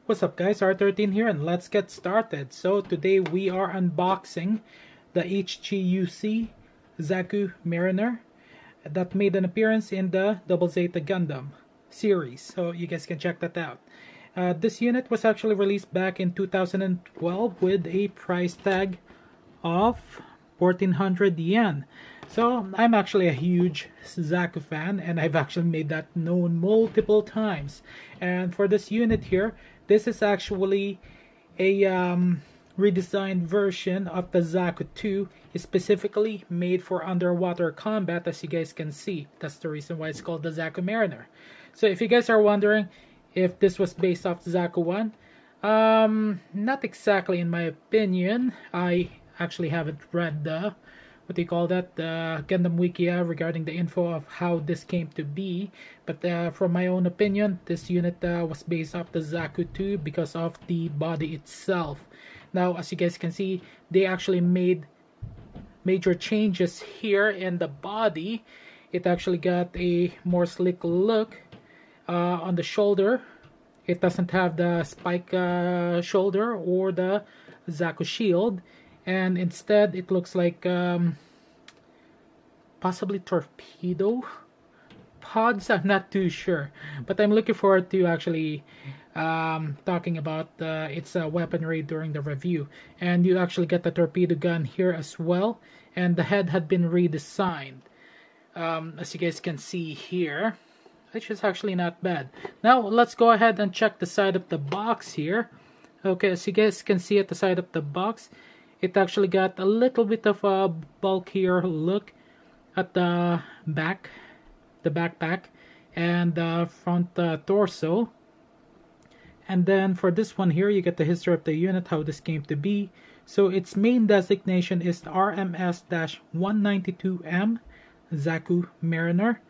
What's up guys, R13 here, and let's get started. So today we are unboxing the HGUC Zaku Mariner that made an appearance in the Double Zeta Gundam series, so you guys can check that out. This unit was actually released back in 2012 with a price tag of 1400 yen. So I'm actually a huge Zaku fan, and I've actually made that known multiple times. And for this unit here, this is actually a redesigned version of the Zaku 2, specifically made for underwater combat, as you guys can see. That's the reason why it's called the Zaku Mariner. So if you guys are wondering if this was based off Zaku 1, not exactly in my opinion. I actually haven't read the the Gundam Wikia regarding the info of how this came to be, but from my own opinion, this unit was based off the Zaku 2 because of the body itself. Now, as you guys can see, they actually made major changes here in the body. It actually got a more slick look on the shoulder. It doesn't have the spike shoulder or the Zaku shield, and instead it looks like possibly torpedo pods. I'm not too sure, but I'm looking forward to actually talking about its weaponry during the review. And you actually get the torpedo gun here as well, and the head had been redesigned, as you guys can see here, which is actually not bad. Now let's go ahead and check the side of the box here. Okay, as you guys can see at the side of the box, it actually got a little bit of a bulkier look at the back, the backpack, and the front torso. And then for this one here, you get the history of the unit, how this came to be. So its main designation is RMS-192M Zaku Mariner,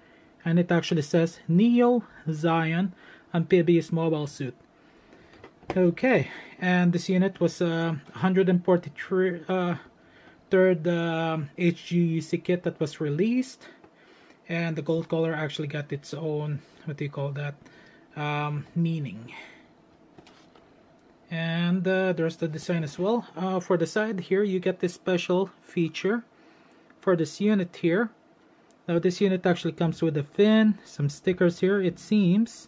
and it actually says Neo Zion Amphibious Mobile Suit. Okay, and this unit was 143rd HGUC kit that was released, and the gold color actually got its own meaning. And there's the design as well. For the side here, you get this special feature for this unit here. Now this unit actually comes with a fin, some stickers here, it seems.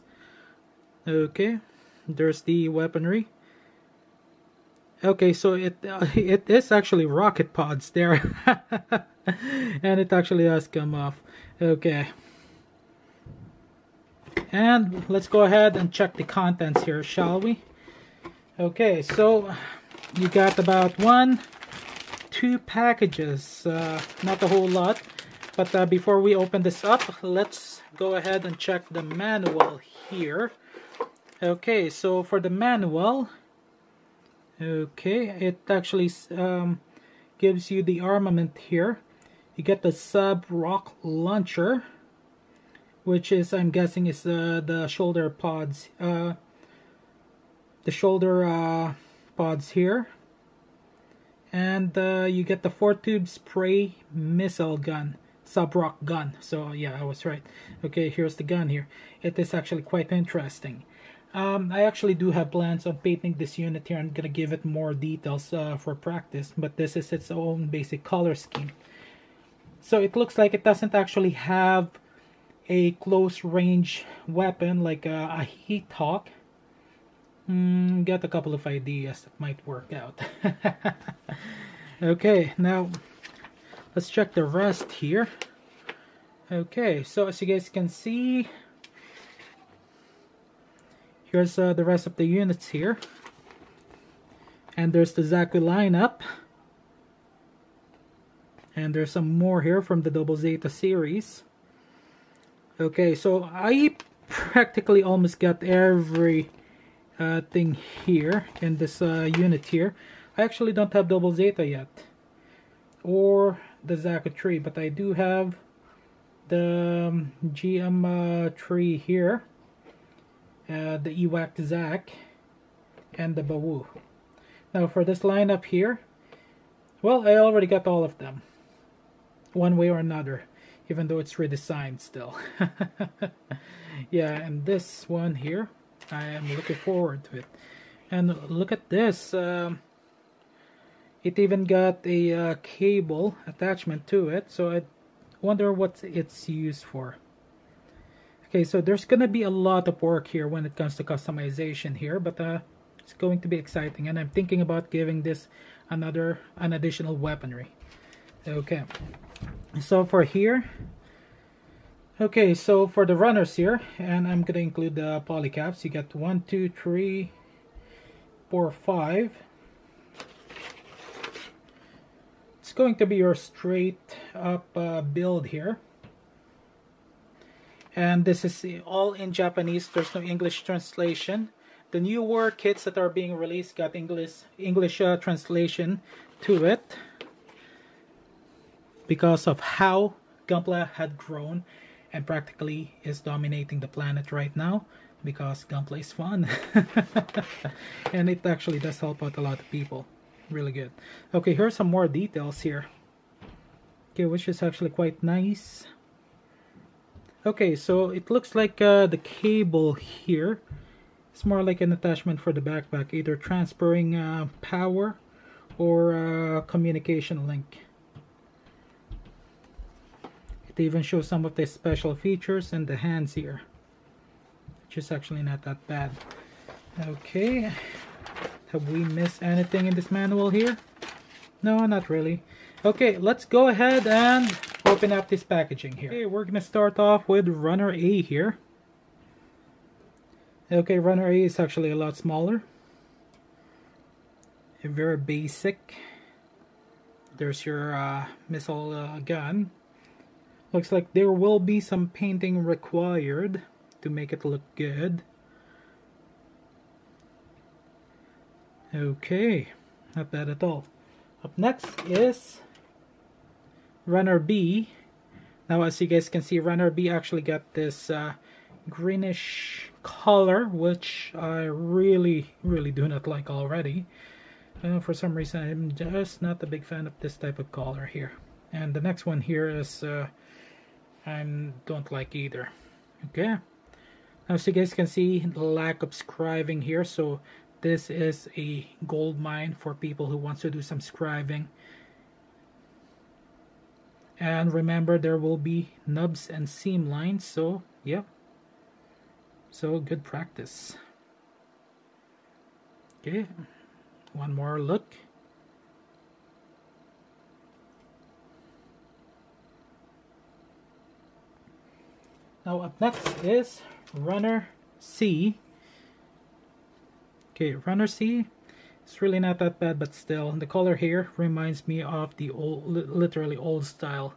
Okay, there's the weaponry. Okay, so it is actually rocket pods there. And it actually does come off. Okay, and let's go ahead and check the contents here, shall we? Okay, so you got about 2 packages, not a whole lot, but before we open this up, let's go ahead and check the manual here. Okay, so for the manual, okay, it actually gives you the armament here. You get the sub-rock launcher, which is, I'm guessing, is the shoulder pods. The shoulder pods here. And you get the 4-tube spray missile gun, sub-rock gun. So yeah, I was right. Okay, here's the gun here. It is actually quite interesting. I actually do have plans on painting this unit here. I'm gonna give it more details for practice, but this is its own basic color scheme. So it looks like it doesn't actually have a close range weapon like a heat hawk. Got a couple of ideas that might work out. Okay, now let's check the rest here. Okay, so as you guys can see, here's the rest of the units here. And there's the Zaku lineup. And there's some more here from the Double Zeta series. Okay, so I practically almost got every thing here in this unit here. I actually don't have Double Zeta yet, or the Zaku tree, but I do have the GM tree here, the Ewak Zak, and the Bawu. Now for this lineup here, well, I already got all of them, one way or another. even though it's redesigned still. Yeah, and this one here, I am looking forward to it. And look at this. It even got a cable attachment to it, so I wonder what it's used for. Okay, so there's gonna be a lot of work here when it comes to customization here, but it's going to be exciting, and I'm thinking about giving this an additional weaponry. Okay, so for here, okay, so for the runners here, and I'm gonna include the polycaps. You get 1, 2, 3, 4, 5. It's going to be your straight up build here, and this is all in Japanese. There's no English translation. The newer kits that are being released got English translation to it because of how Gunpla had grown and practically is dominating the planet right now, because Gunpla is fun. And it actually does help out a lot of people. Really good. Okay, here's some more details here. Okay, which is actually quite nice. Okay, so it looks like the cable here, it's more like an attachment for the backpack, either transferring power or communication link. It even shows some of the special features and the hands here, which is actually not that bad. Okay, have we missed anything in this manual here? No, not really. Okay, let's go ahead and open up this packaging here. Okay, we're gonna start off with Runner A here. Okay, Runner A is actually a lot smaller. Very basic. There's your missile gun. Looks like there will be some painting required to make it look good. Okay, not bad at all. Up next is Runner B. Now, as you guys can see, Runner B actually got this greenish color, which I really do not like already. For some reason, I'm just not a big fan of this type of color here. And the next one here is I don't like either. Okay. Now, as you guys can see, the lack of scribing here. So this is a gold mine for people who wants to do some scribing. And remember, there will be nubs and seam lines. So yeah. So good practice. Okay. One more look. Now up next is Runner C. Okay, Runner C. It's really not that bad, but still, the color here reminds me of the old, literally old style.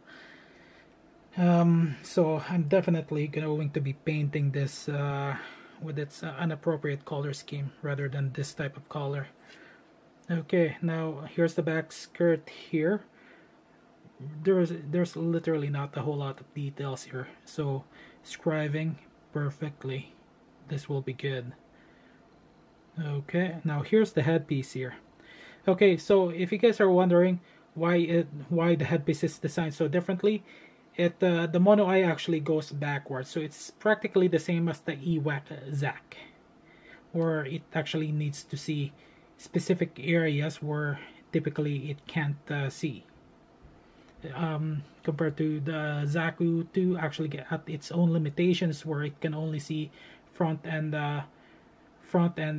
So I'm definitely going to be painting this with its inappropriate color scheme rather than this type of color. Okay, now here's the back skirt here. There's literally not a whole lot of details here, so scribing perfectly, this will be good. Okay, now here's the headpiece here. Okay, so if you guys are wondering why the headpiece is designed so differently, the mono eye actually goes backwards, so it's practically the same as the HGUC Zaku, or it actually needs to see specific areas where typically it can't see. Compared to the Zaku 2 actually get at its own limitations, where it can only see front and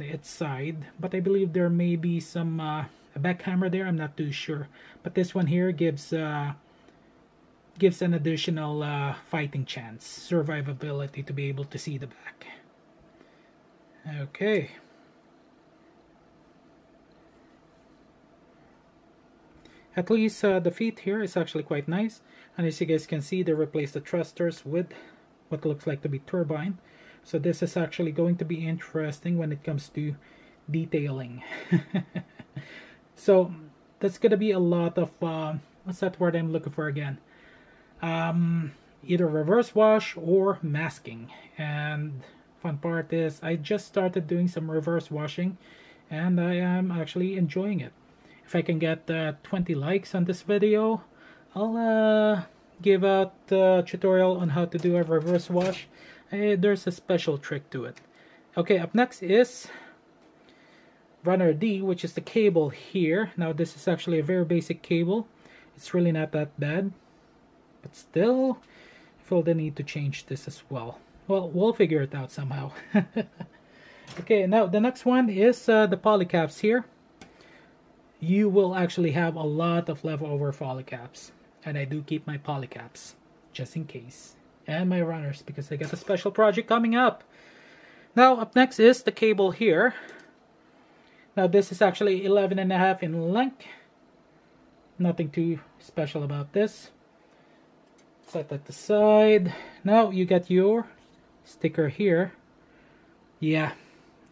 its side. But I believe there may be some a back camera there. I'm not too sure. But this one here gives an additional fighting chance, survivability, to be able to see the back. Okay. At least the feet here is actually quite nice, and as you guys can see, they replaced the thrusters with what looks like to be turbine. So this is actually going to be interesting when it comes to detailing. So that's going to be a lot of what's that word I'm looking for again? Either reverse wash or masking. And fun part is I just started doing some reverse washing, and I am actually enjoying it. If I can get 20 likes on this video, I'll give out a tutorial on how to do a reverse wash. There's a special trick to it. Okay, up next is runner D, which is the cable here. Now this is actually a very basic cable. It's really not that bad, but still I feel the need to change this as well. Well, we'll figure it out somehow. Okay, now the next one is the polycaps here. You will actually have a lot of leftover polycaps, and I do keep my polycaps just in case, and my runners because I got a special project coming up. Now up next is the cable here. Now this is actually 11.5 in length. Nothing too special about this. Set that aside. Now you got your sticker here. Yeah,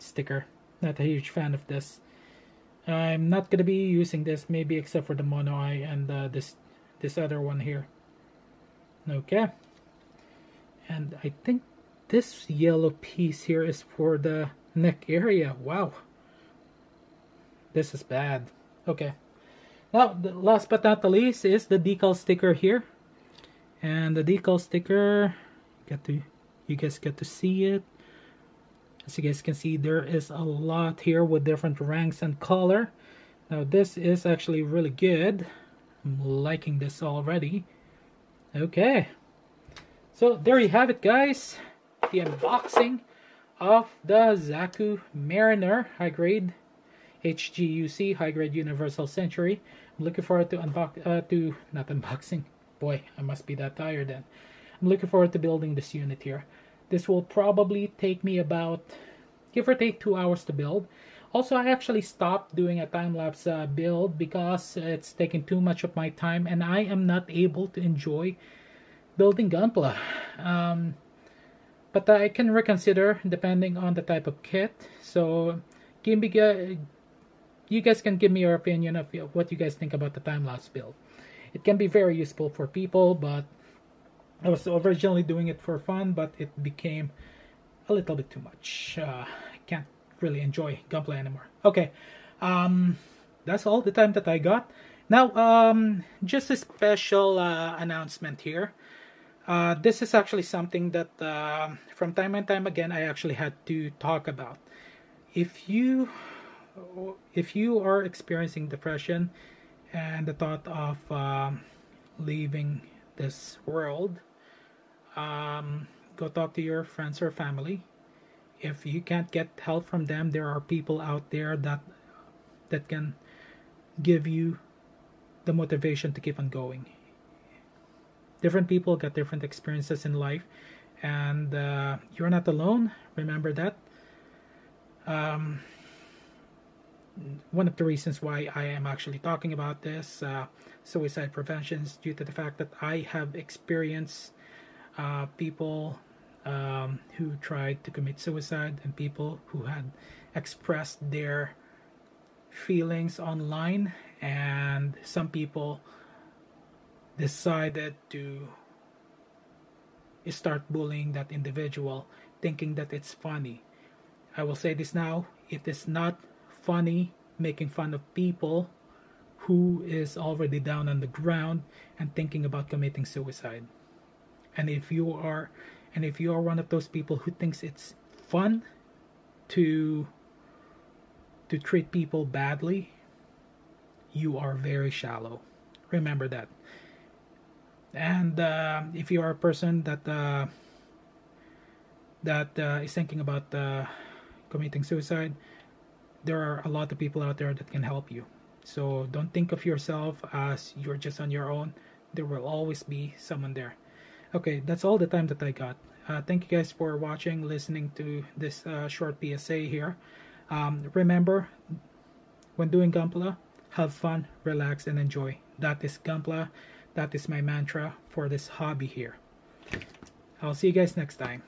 sticker. Not a huge fan of this. I'm not gonna be using this, maybe except for the mono eye and this other one here. Okay. And I think this yellow piece here is for the neck area. Wow. This is bad. Okay. Now, the last but not the least is the decal sticker here. And the decal sticker, you guys get to see it. As you guys can see, there is a lot here with different ranks and color. Now, this is actually really good. I'm liking this already. Okay. So, there you have it, guys. The unboxing of the Zaku Mariner high grade HGUC high grade Universal Century. I'm looking forward to not unboxing. Boy, I must be that tired then. I'm looking forward to building this unit here. This will probably take me about, give or take, 2 hours to build. Also, I actually stopped doing a time-lapse build because it's taking too much of my time and I am not able to enjoy building Gunpla. But I can reconsider depending on the type of kit. So, you guys can give me your opinion of what you guys think about the time-lapse build. It can be very useful for people, but I was originally doing it for fun, but it became a little bit too much. I can't really enjoy Gunpla anymore. Okay, that's all the time that I got. Now, just a special announcement here. This is actually something that from time and time again I actually had to talk about. If you are experiencing depression and the thought of leaving this world, go talk to your friends or family. If you can't get help from them, there are people out there that can give you the motivation to keep on going. Different people got different experiences in life, and you're not alone. Remember that. One of the reasons why I am actually talking about this suicide prevention is due to the fact that I have experienced people who tried to commit suicide and people who had expressed their feelings online, and some people decided to start bullying that individual, thinking that it's funny. I will say this now, it is not funny making fun of people who is already down on the ground and thinking about committing suicide. And if you are one of those people who thinks it's fun to treat people badly, you are very shallow. Remember that. And if you are a person that is thinking about committing suicide, there are a lot of people out there that can help you. So don't think of yourself as you're just on your own. There will always be someone there. Okay, that's all the time that I got. Thank you guys for watching, listening to this short PSA here. Remember, when doing Gunpla, have fun, relax, and enjoy. That is Gunpla. That is my mantra for this hobby here. I'll see you guys next time.